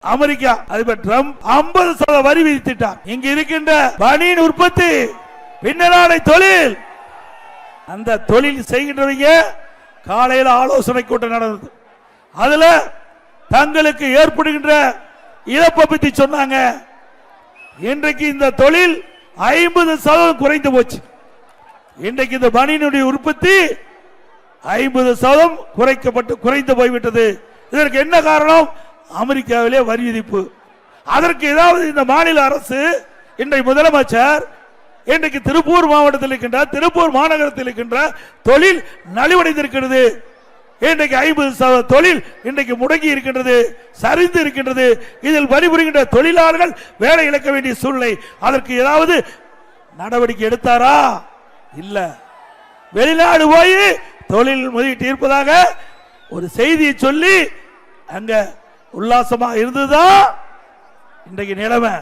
America அதிபர் Trump 50% வரி விதித்திட்டார். இங்கு இருக்கின்ற பனியன் உற்பத்தி, பின்னலாடை தொழில், அந்த தொழில் செய்கின்றவங்க காலையில் ஆலோசனை கூட்டம் நடந்தது. அதுல தங்களுக்கு ஏற்படுகின்ற இழப்பை பற்றி சொன்னாங்க. இன்றைக்கு இந்த தொழில் 50% குறைந்து போச்சு. இன்றைக்கு இந்த பனியனுடைய உற்பத்தி 50% குறைந்து போய்விட்டது. இதற்கு என்ன காரணம்? அமெரிக்காவிலே வரி விதிப்பு. அதற்கு ஏதாவது இந்த மாநில அரசு, இன்றைக்கு முதலமைச்சர் இன்றைக்கு திருப்பூர் மாவட்டத்தில் இருக்கின்ற, திருப்பூர் மாநகரத்தில் இருக்கின்ற தொழில் நலிவடைந்திருக்கிறது. இன்றைக்கு 50% தொழில் இன்றைக்கு முடங்கி இருக்கின்றது, சரிந்து இருக்கின்றது. இதில் பணிபுரிகின்ற தொழிலாளர்கள் வேலை இழக்க வேண்டிய சூழ்நிலை. அதற்கு ஏதாவது நடவடிக்கை எடுத்தாரா? இல்ல. வெளிநாடு போய் தொழில் முதலீட்டு இருப்பதாக ஒரு செய்தியை சொல்லி அங்க உல்லாசமா இருந்ததுதான் இன்றைக்கு நிலைமை.